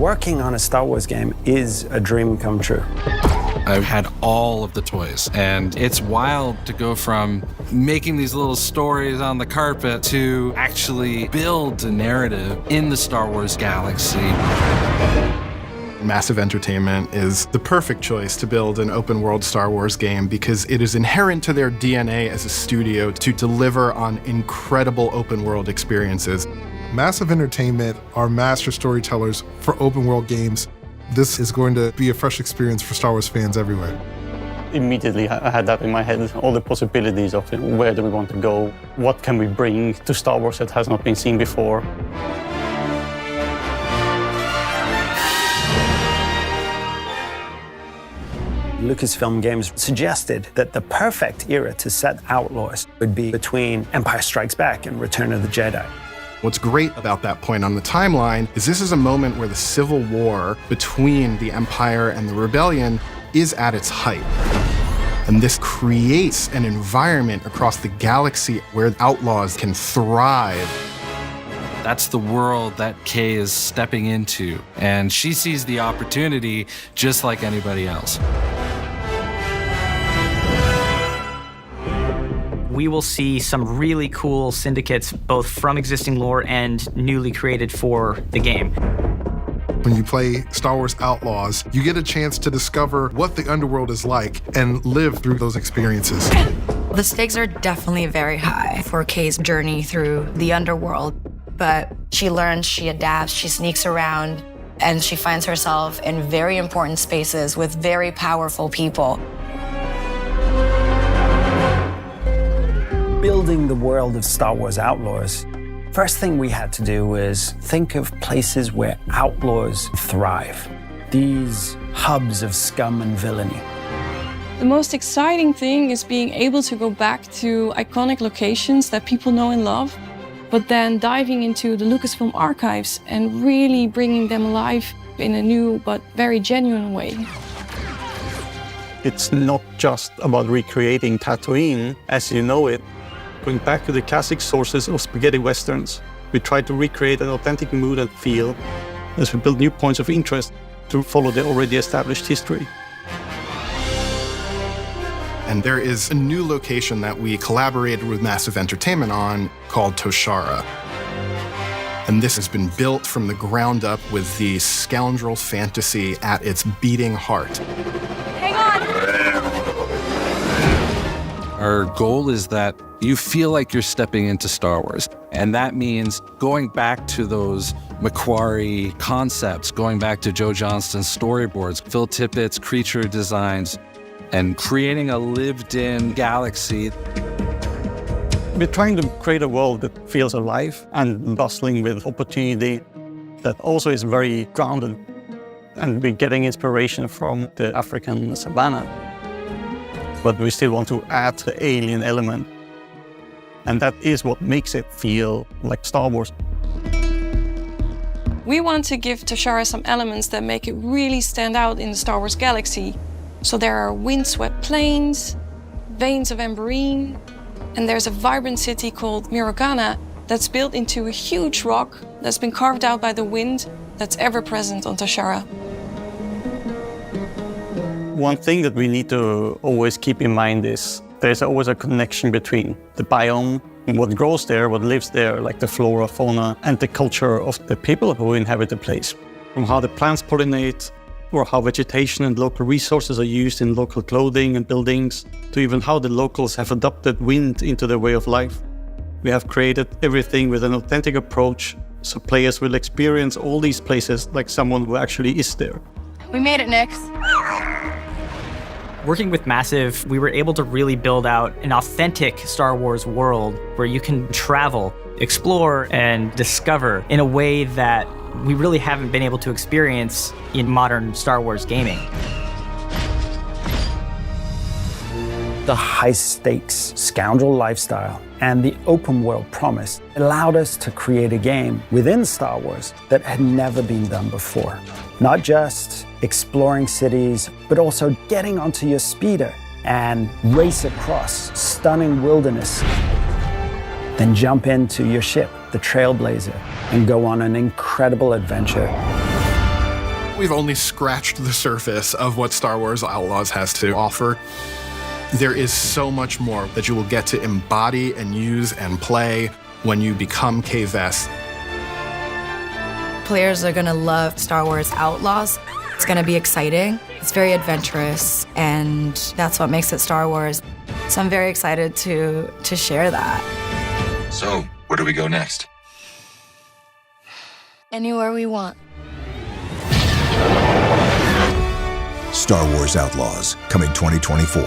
working on a Star Wars game is a dream come true. I've had all of the toys, and it's wild to go from making these little stories on the carpet to actually build a narrative in the Star Wars galaxy. Massive Entertainment is the perfect choice to build an open-world Star Wars game because it is inherent to their DNA as a studio to deliver on incredible open-world experiences. Massive Entertainment are master storytellers for open-world games. This is going to be a fresh experience for Star Wars fans everywhere. Immediately, I had that in my head, all the possibilities of where do we want to go, what can we bring to Star Wars that has not been seen before. Lucasfilm Games suggested that the perfect era to set Outlaws would be between Empire Strikes Back and Return of the Jedi. What's great about that point on the timeline is this is a moment where the civil war between the Empire and the Rebellion is at its height. And this creates an environment across the galaxy where Outlaws can thrive. That's the world that Kay is stepping into, and she sees the opportunity just like anybody else. We will see some really cool syndicates, both from existing lore and newly created for the game. When you play Star Wars Outlaws, you get a chance to discover what the underworld is like and live through those experiences. The stakes are definitely very high for Kay's journey through the underworld, but she learns, she adapts, she sneaks around, and she finds herself in very important spaces with very powerful people. Building the world of Star Wars Outlaws, first thing we had to do was think of places where outlaws thrive. These hubs of scum and villainy. The most exciting thing is being able to go back to iconic locations that people know and love, but then diving into the Lucasfilm archives and really bringing them alive in a new but very genuine way. It's not just about recreating Tatooine as you know it. Going back to the classic sources of spaghetti westerns, we try to recreate an authentic mood and feel as we build new points of interest to follow the already established history. And there is a new location that we collaborated with Massive Entertainment on called Toshara. And this has been built from the ground up with the scoundrel fantasy at its beating heart. Hang on! Our goal is that you feel like you're stepping into Star Wars. And that means going back to those Macquarie concepts, going back to Joe Johnston's storyboards, Phil Tippett's creature designs, and creating a lived-in galaxy. We're trying to create a world that feels alive and bustling with opportunity, that also is very grounded. And we're getting inspiration from the African savannah. But we still want to add the alien element. And that is what makes it feel like Star Wars. We want to give Toshara some elements that make it really stand out in the Star Wars galaxy. So there are windswept plains, veins of amberine, and there's a vibrant city called Mirogana that's built into a huge rock that's been carved out by the wind that's ever present on Toshara. One thing that we need to always keep in mind is there's always a connection between the biome and what grows there, what lives there, like the flora, fauna, and the culture of the people who inhabit the place. From how the plants pollinate, or how vegetation and local resources are used in local clothing and buildings, to even how the locals have adopted wind into their way of life. We have created everything with an authentic approach, so players will experience all these places like someone who actually is there. We made it, Nick. Working with Massive, we were able to really build out an authentic Star Wars world where you can travel, explore, and discover in a way that we really haven't been able to experience in modern Star Wars gaming. The high-stakes scoundrel lifestyle and the open-world promise allowed us to create a game within Star Wars that had never been done before. Not just exploring cities, but also getting onto your speeder and race across stunning wilderness. Then jump into your ship, the Trailblazer, and go on an incredible adventure. We've only scratched the surface of what Star Wars Outlaws has to offer. There is so much more that you will get to embody and use and play when you become Kay Vess. Players are gonna love Star Wars Outlaws. It's gonna be exciting. It's very adventurous, and that's what makes it Star Wars. So I'm very excited to share that. So, where do we go next? Anywhere we want. Star Wars Outlaws, coming 2024.